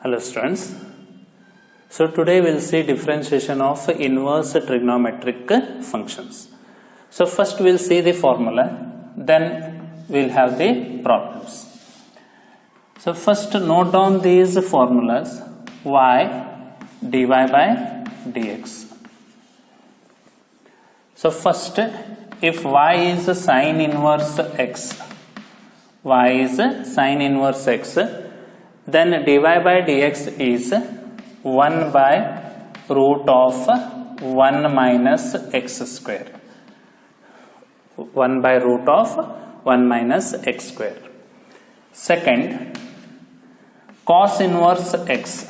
Hello students. So today we'll see differentiation of inverse trigonometric functions. So first we'll see the formula, then we'll have the problems. So first note down these formulas: y dy by dx. So first, if y is sine inverse x, y is sine inverse x, then dy by dx is 1 by root of 1 minus x square. 1 by root of 1 minus x square. Second, cos inverse x.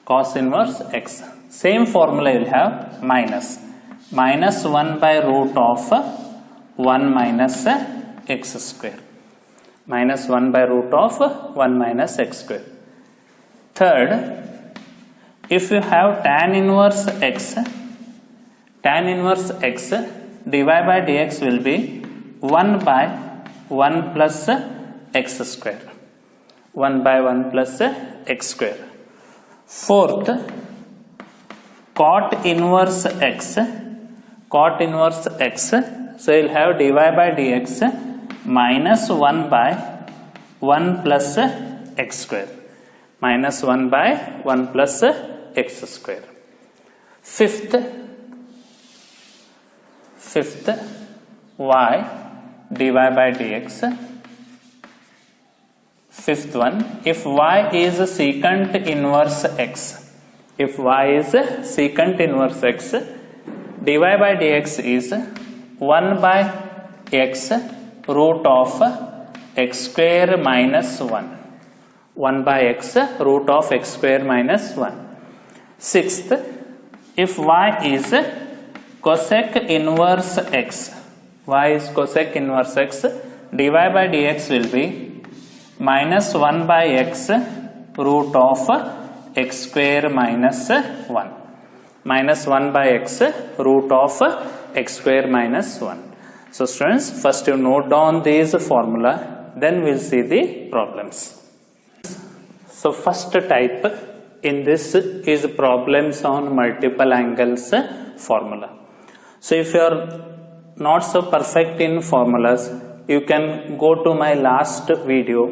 Cos inverse x. Same formula you will have, minus 1 by root of 1 minus x square. Minus 1 by root of 1 minus x square. Third, if you have tan inverse x, dy by dx will be 1 by 1 plus x square. 1 by 1 plus x square. Fourth, cot inverse x. So you will have dy by dx minus 1 by 1 plus x square. Minus 1 by 1 plus x square. Fifth, y dy by dx. Fifth one, if y is secant inverse x, dy by dx is 1 by x root of x square minus 1. 1 by x root of x square minus 1. Sixth, if y is cosec inverse x, dy by dx will be minus 1 by x root of x square minus 1. Minus 1 by x root of x square minus 1. So students, first you note down these formula, then we'll see the problems. So first type in this is problems on multiple angles formula. So if you are not so perfect in formulas, you can go to my last video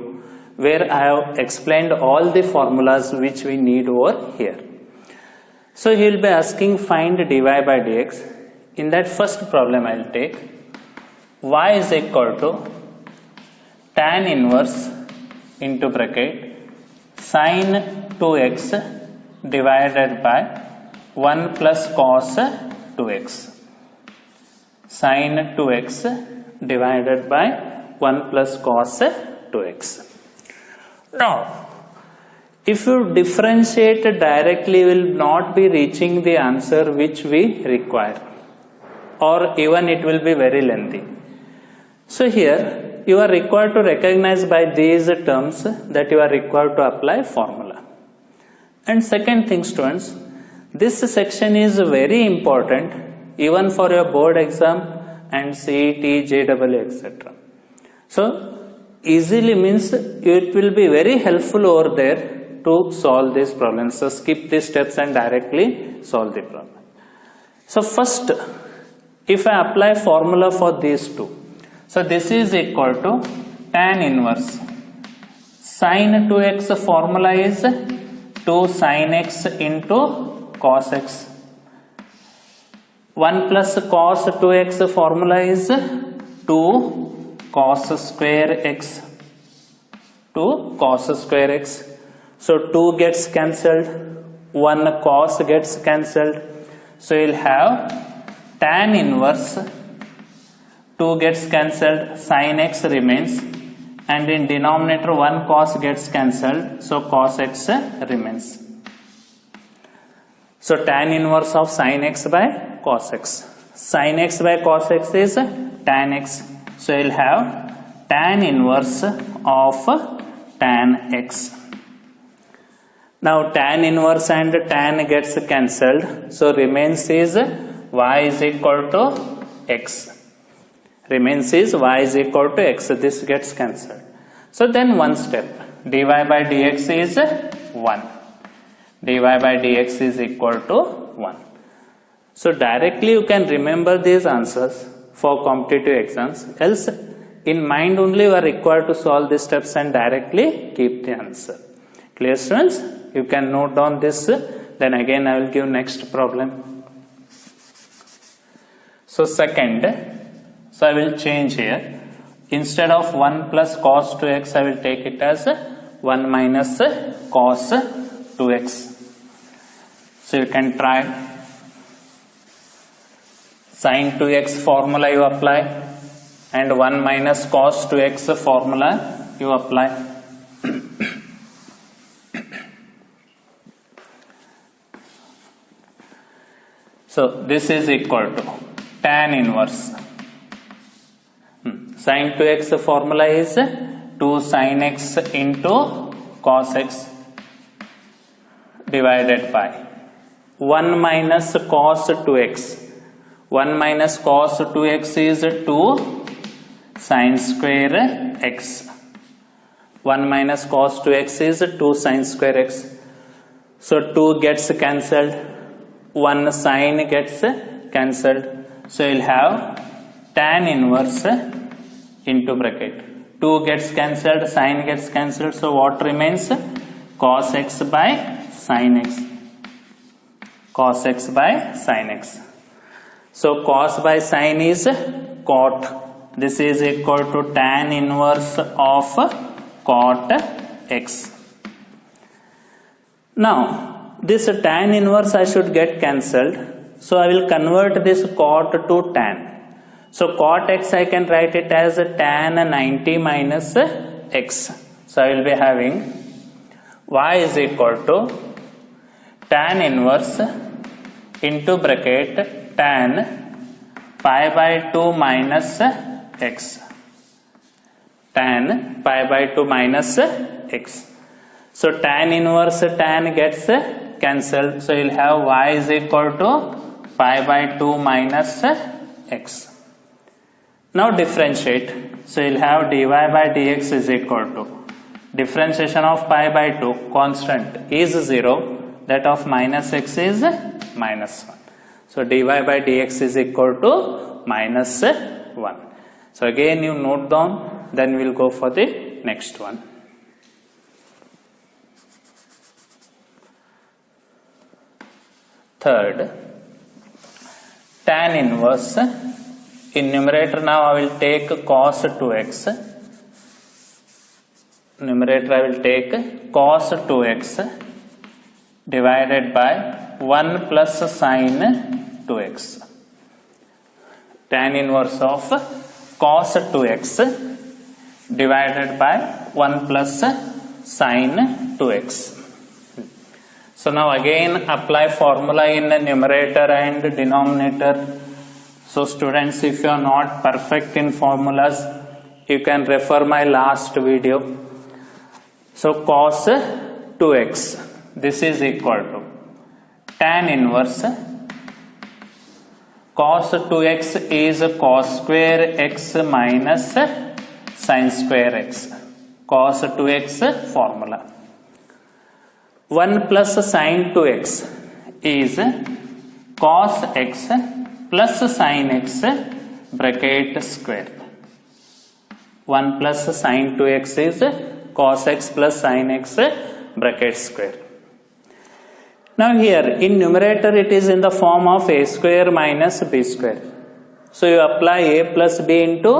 where I have explained all the formulas which we need over here. So he will be asking find dy by dx. In that first problem I will take y is equal to tan inverse into bracket sin 2x divided by 1 plus cos 2x. Sin 2x divided by 1 plus cos 2x. Now, if you differentiate directly, will not be reaching the answer which we require, or even it will be very lengthy. So here you are required to recognize by these terms that you are required to apply formula. And second thing students, this section is very important even for your board exam and CET, JEE, etc. So easily means it will be very helpful over there to solve these problems. So skip these steps and directly solve the problem. So first, if I apply formula for these two, so this is equal to tan inverse. Sin 2x formula is 2 sin x into cos x. 1 plus cos 2x formula is 2 cos square x. 2 cos square x. So 2 gets cancelled, 1 cos gets cancelled. So you will have tan inverse, 2 gets cancelled, sin x remains, and in denominator 1 cos gets cancelled, so cos x remains. So tan inverse of sin x by cos x. Sin x by cos x is tan x. So you will have tan inverse of tan x. Now tan inverse and tan gets cancelled, so remains is y is equal to x. This gets cancelled. So then one step, dy by dx is 1. dy by dx is equal to 1. So directly you can remember these answers for competitive exams. Else in mind only you are required to solve these steps and directly keep the answer. Clear students? You can note down this. Then again I will give next problem. So second, so I will change here. Instead of 1 plus cos 2x, I will take it as 1 minus cos 2x. So you can try. Sin 2x formula you apply and 1 minus cos 2x formula you apply. So this is equal to tan inverse. Sin 2x formula is 2 sin x into cos x divided by 1 minus cos 2x. 1 minus cos 2x is 2 sin square x. 1 minus cos 2x is 2 sin square x. So 2 gets cancelled. 1 sin gets cancelled. So you will have tan inverse into bracket. 2 gets cancelled, sin gets cancelled. So what remains? Cos x by sin x. Cos x by sin x. So cos by sin is cot. This is equal to tan inverse of cot x. Now this tan inverse I should get cancelled. So I will convert this cot to tan. So cot x I can write it as tan 90 minus x. So I will be having y is equal to tan inverse into bracket tan pi by 2 minus x. Tan pi by 2 minus x. So tan inverse tan gets cancelled. So you will have y is equal to pi by 2 minus x. Now differentiate. So you will have dy by dx is equal to differentiation of pi by 2 constant is 0. That of minus x is minus 1. So dy by dx is equal to minus 1. So again you note down, then we will go for the next one. Third, tan inverse. In numerator now I will take cos 2x. Numerator I will take cos 2x divided by 1 plus sin 2x. Tan inverse of cos 2x divided by 1 plus sin 2x. So now again apply formula in the numerator and denominator. So students, if you are not perfect in formulas, you can refer my last video. So cos 2x, this is equal to tan inverse cos 2x is cos square x minus sin square x. Cos 2x formula. 1 plus sin 2x is cos x plus sin x bracket square. 1 plus sin 2x is cos x plus sin x bracket square. Now here in numerator it is in the form of a square minus b square. So you apply a plus b into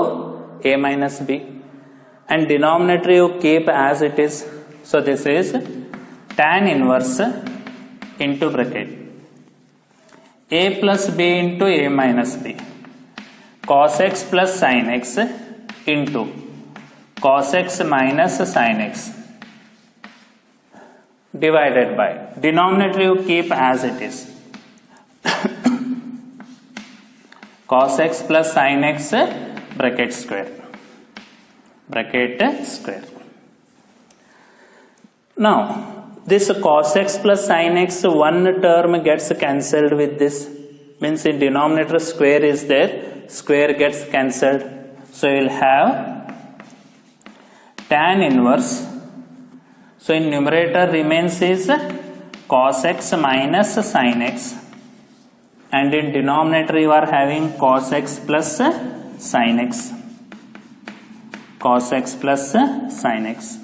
a minus b and denominator you keep as it is. So this is tan inverse into bracket a plus b into a minus b cos x plus sin x into cos x minus sin x divided by denominator you keep as it is cos x plus sin x bracket square. Now this cos x plus sin x, one term gets cancelled with this, means in denominator square is there, square gets cancelled. So you will have tan inverse. So in numerator remains is cos x minus sin x, and in denominator you are having cos x plus sin x. Cos x plus sin x.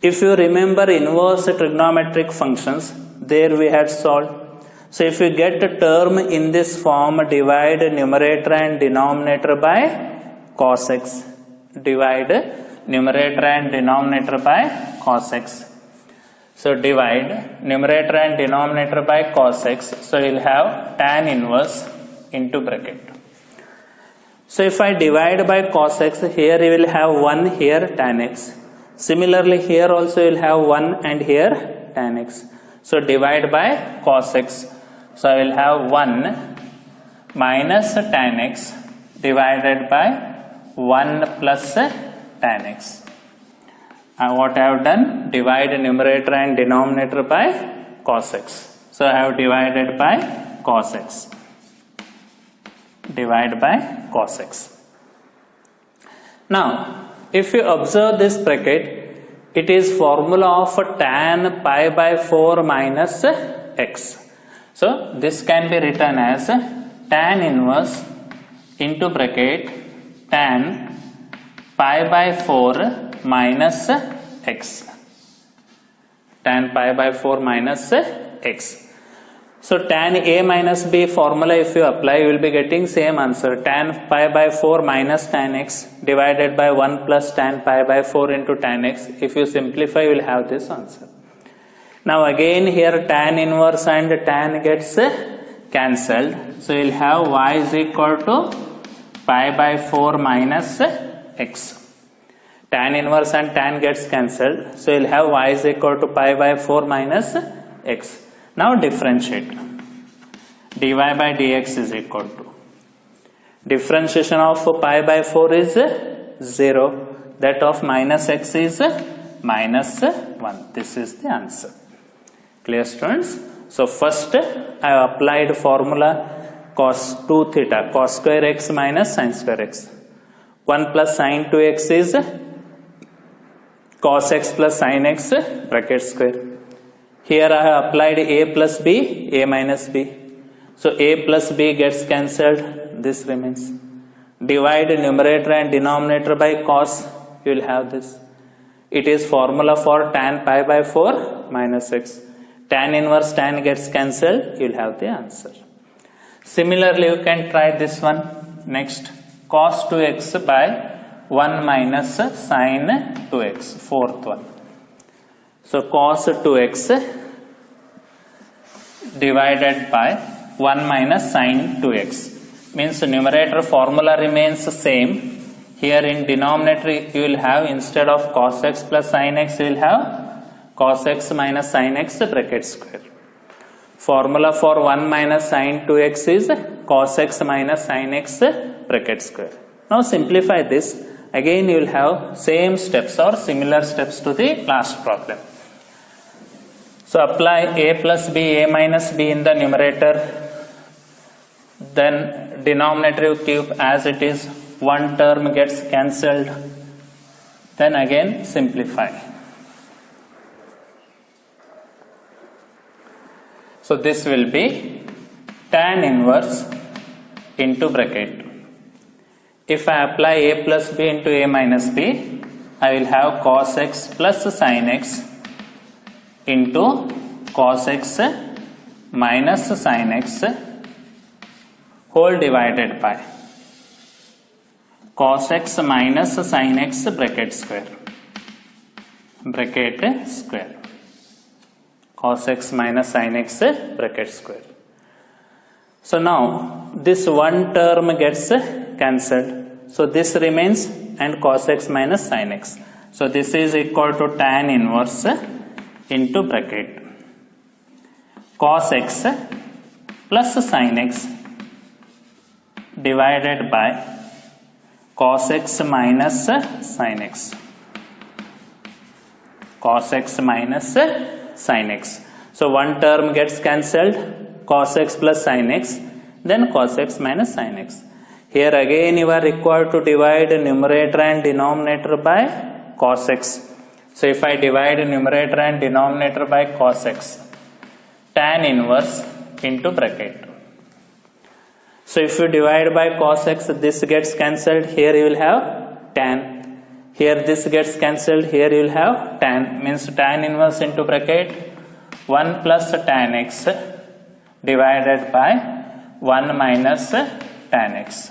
If you remember inverse trigonometric functions, there we had solved. So if you get a term in this form, divide numerator and denominator by cos x. Divide numerator and denominator by cos x. So divide numerator and denominator by cos x. So you will have tan inverse into bracket. So if I divide by cos x, here you will have 1, here tan x. Similarly here also you will have 1 and here tan x. So divide by cos x. So I will have 1 minus tan x divided by 1 plus tan x. And what I have done? Divide numerator and denominator by cos x. So I have divided by cos x. Divide by cos x. Now, if you observe this bracket, it is formula of tan pi by 4 minus x. So this can be written as tan inverse into bracket tan pi by 4 minus x. Tan pi by 4 minus x. So tan a minus b formula if you apply, you will be getting same answer. Tan pi by 4 minus tan x divided by 1 plus tan pi by 4 into tan x. If you simplify, you will have this answer. Now again here tan inverse and tan gets cancelled. So you will have y is equal to pi by 4 minus x. Tan inverse and tan gets cancelled. So you will have y is equal to pi by 4 minus x. Now differentiate. dy by dx is equal to. Differentiation of pi by 4 is 0. That of minus x is minus 1. This is the answer. Clear, students? So first I have applied formula cos 2 theta, cos square x minus sin square x. 1 plus sin 2x is cos x plus sin x bracket square. Here I have applied a plus b, a minus b. So a plus b gets cancelled, this remains. Divide numerator and denominator by cos, you will have this. It is formula for tan pi by 4 minus x. Tan inverse tan gets cancelled, you will have the answer. Similarly, you can try this one. Next, cos 2x by 1 minus sin 2x, fourth one. So cos 2x divided by 1 minus sin 2x means numerator formula remains same. Here in denominator you will have, instead of cos x plus sin x, you will have cos x minus sin x bracket square. Formula for 1 minus sin 2x is cos x minus sin x bracket square. Now simplify this. Again you will have same steps or similar steps to the last problem. So apply a plus b, a minus b in the numerator. Then denominator you keep as it is. One term gets cancelled. Then again simplify. So this will be tan inverse into bracket. If I apply a plus b into a minus b, I will have cos x plus sin x into cos x minus sin x whole divided by cos x minus sin x bracket square. Bracket square. Cos x minus sin x bracket square. So now this one term gets cancelled. So this remains and cos x minus sin x. So this is equal to tan inverse into bracket cos x plus sin x divided by cos x minus sin x. Cos x minus sin x. So one term gets cancelled, cos x plus sin x, then cos x minus sin x. Here again you are required to divide numerator and denominator by cos x. So if I divide numerator and denominator by cos x, tan inverse into bracket. So if you divide by cos x, this gets cancelled, here you will have tan. Here this gets cancelled, here you will have tan. Means tan inverse into bracket 1 plus tan x divided by 1 minus tan x.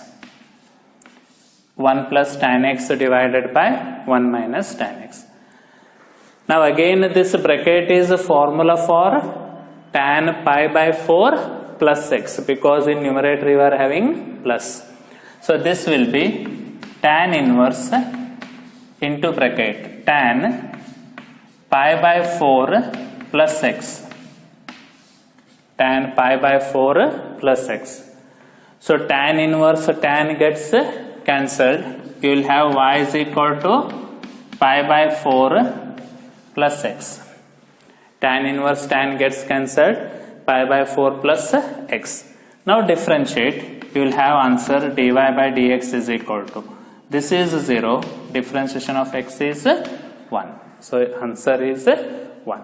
1 plus tan x divided by 1 minus tan x. Now again this bracket is a formula for tan pi by 4 plus x, because in numerator you are having plus. So this will be tan inverse into bracket tan pi by 4 plus x. Tan pi by 4 plus x. So tan inverse tan gets cancelled. You will have y is equal to pi by 4 plus x. Tan inverse tan gets cancelled, pi by 4 plus x. Now differentiate, you will have answer dy by dx is equal to, this is 0, differentiation of x is 1. So answer is 1.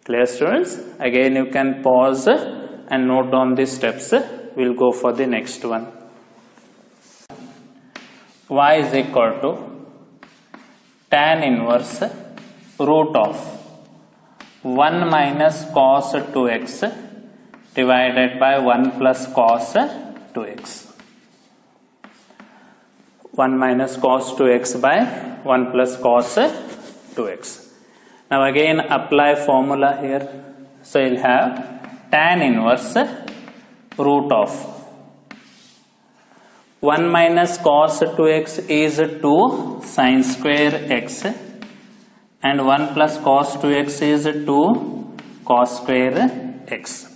Clear students? Again you can pause and note down the steps. We will go for the next one. Y is equal to tan inverse root of 1 minus cos 2x divided by 1 plus cos 2x. 1 minus cos 2x by 1 plus cos 2x. Now again apply formula here. So you'll have tan inverse root of 1 minus cos 2x is 2 sin square x, and 1 plus cos 2x is 2 cos square x.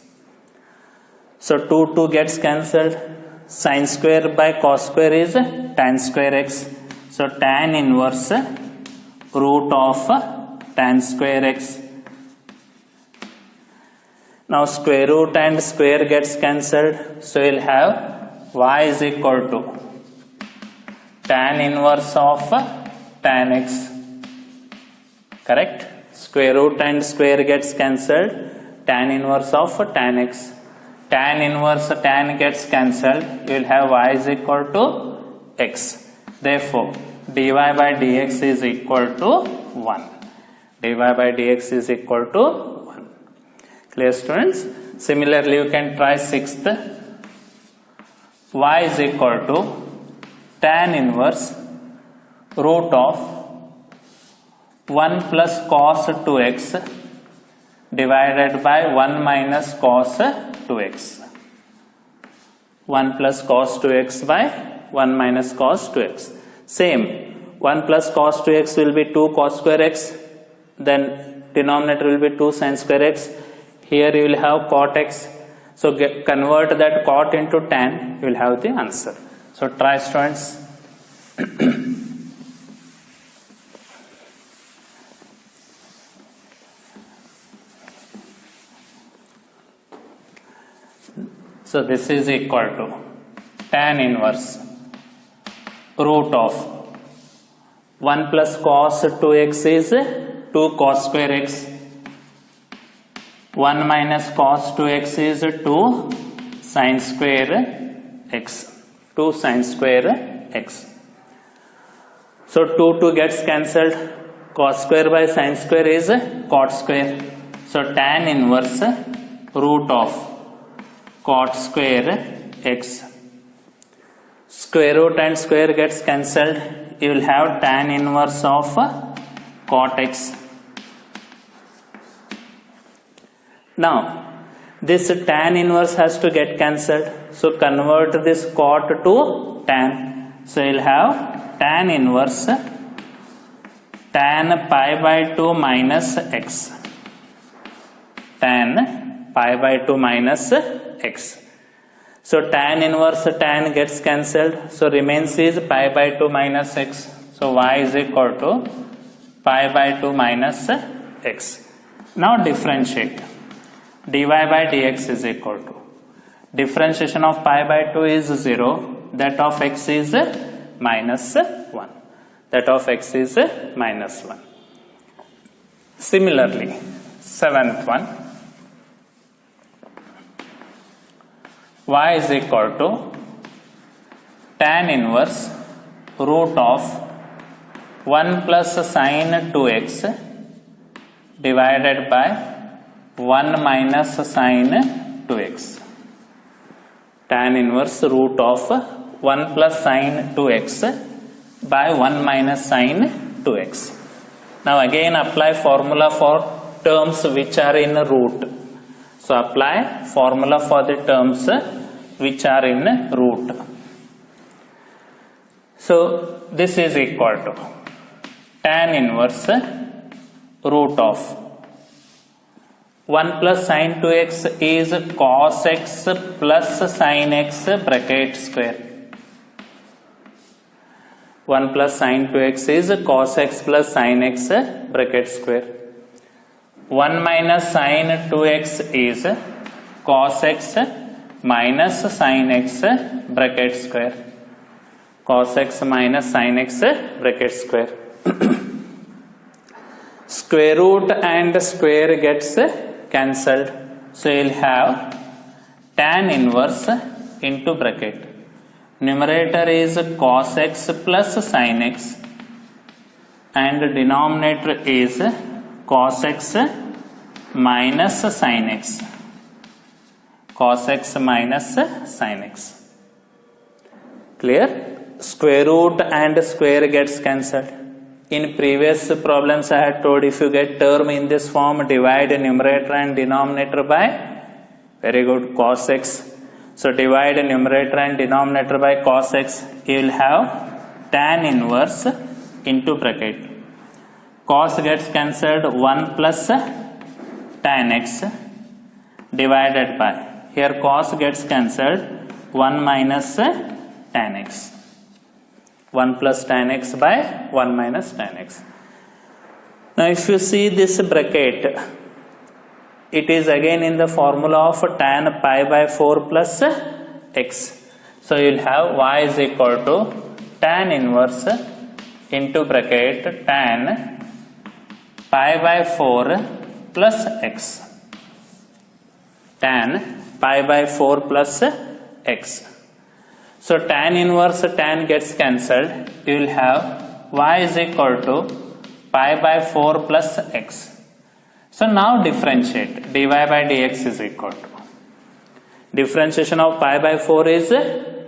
So 2 gets cancelled. Sin square by cos square is tan square x. So tan inverse root of tan square x. Now square root and square gets cancelled. So you'll have y is equal to tan inverse of tan x. Correct? Square root and square gets cancelled. Tan inverse of tan x. Tan inverse tan gets cancelled. You will have y is equal to x. Therefore, dy by dx is equal to 1. Dy by dx is equal to 1. Clear students? Similarly, you can try 6th. Y is equal to tan inverse root of 1 plus cos 2x divided by 1 minus cos 2x. 1 plus cos 2x by 1 minus cos 2x. Same, 1 plus cos 2x will be 2 cos square x, then denominator will be 2 sin square x. Here you will have cot x. So convert that cot into tan, you will have the answer. So try students. So this is equal to tan inverse root of 1 plus cos 2x is 2 cos square x. 1 minus cos 2x is 2 sin square x. 2 sin square x. So 2 gets cancelled. Cos square by sin square is cot square. So tan inverse root of cot square x. Square root and square gets cancelled. You will have tan inverse of cot x. Now, this tan inverse has to get cancelled. So, convert this cot to tan. So, you will have tan inverse tan pi by 2 minus x. Tan pi by 2 minus x. So, tan inverse tan gets cancelled. So, remains is pi by 2 minus x. So, y is equal to pi by 2 minus x. Now, differentiate. Dy by dx is equal to, differentiation of pi by 2 is 0, that of x is minus 1. That of x is minus 1. Similarly, seventh one, y is equal to tan inverse root of 1 plus sin 2x divided by 1 minus sin 2x. Tan inverse root of 1 plus sin 2x by 1 minus sin 2x. Now again apply formula for terms which are in root. So apply formula for the terms which are in root. So this is equal to tan inverse root of 1 plus sin 2x is cos x plus sin x bracket square. 1 plus sin 2x is cos x plus sin x bracket square. 1 minus sin 2x is cos x minus sin x bracket square. Cos x minus sin x bracket square. Square root and square gets cancelled. So you will have tan inverse into bracket. Numerator is cos x plus sin x and denominator is cos x minus sin x. Cos x minus sin x. Clear? Square root and square gets cancelled. In previous problems I had told if you get term in this form, divide numerator and denominator by, very good, cos x. So divide numerator and denominator by cos x, you will have tan inverse into bracket. Cos gets cancelled, 1 plus tan x divided by, here cos gets cancelled, 1 minus tan x. 1 plus tan x by 1 minus tan x. Now if you see this bracket, it is again in the formula of tan pi by 4 plus x. So you will have y is equal to tan inverse into bracket tan pi by 4 plus x. Tan pi by 4 plus x. So tan inverse tan gets cancelled. You will have y is equal to pi by 4 plus x. So now differentiate. dy by dx is equal to. Differentiation of pi by 4 is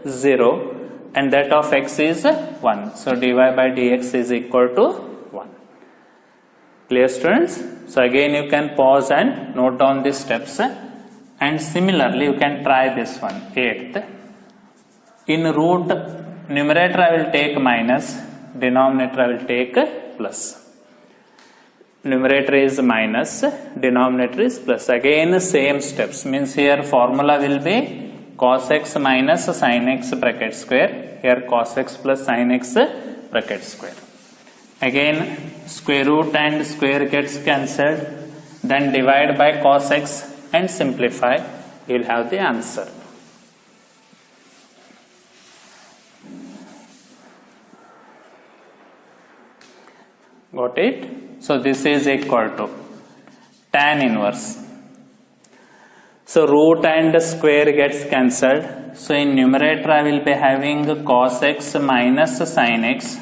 0 and that of x is 1. So dy by dx is equal to 1. Clear, students? So again you can pause and note down these steps. And similarly you can try this one, 8th. In root, numerator I will take minus, denominator I will take plus. Numerator is minus, denominator is plus. Again same steps, means here formula will be cos x minus sin x bracket square. Here cos x plus sin x bracket square. Again square root and square gets cancelled. Then divide by cos x and simplify. You will have the answer. Got it? So this is equal to tan inverse. So root and square gets cancelled. So in numerator I will be having cos x minus sin x.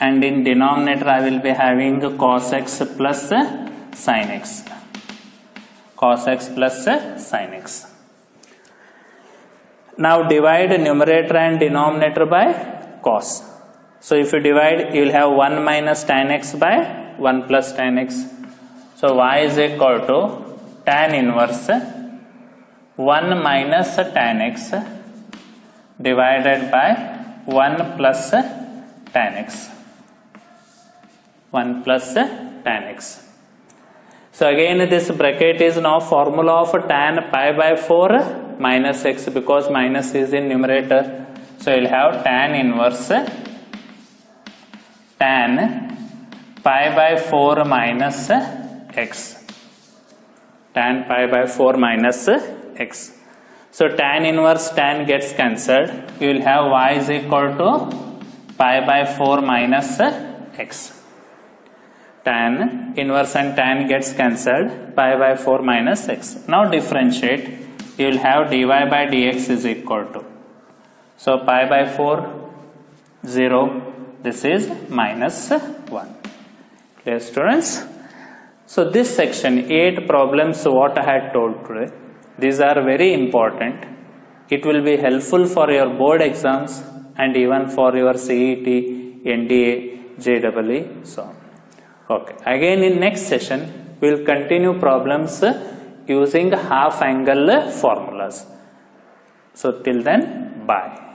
And in denominator I will be having cos x plus sin x. Cos x plus sin x. Now divide numerator and denominator by cos. So if you divide, you will have 1 minus tan x by 1 plus tan x. So y is equal to tan inverse 1 minus tan x divided by 1 plus tan x. 1 plus tan x. So again this bracket is now formula of tan pi by 4 minus x, because minus is in numerator. So you will have tan inverse tan pi by 4 minus x. Tan pi by 4 minus x. So tan inverse tan gets cancelled. You will have y is equal to pi by 4 minus x. tan inverse and tan gets cancelled, pi by 4 minus x. Now differentiate, you will have dy by dx is equal to, so pi by 4 0, this is minus 1. Clear students? So this section 8 problems what I had told today, these are very important. It will be helpful for your board exams and even for your CET, NDA, JEE, so on. Okay, again in next session we will continue problems using half angle formulas. So till then, bye.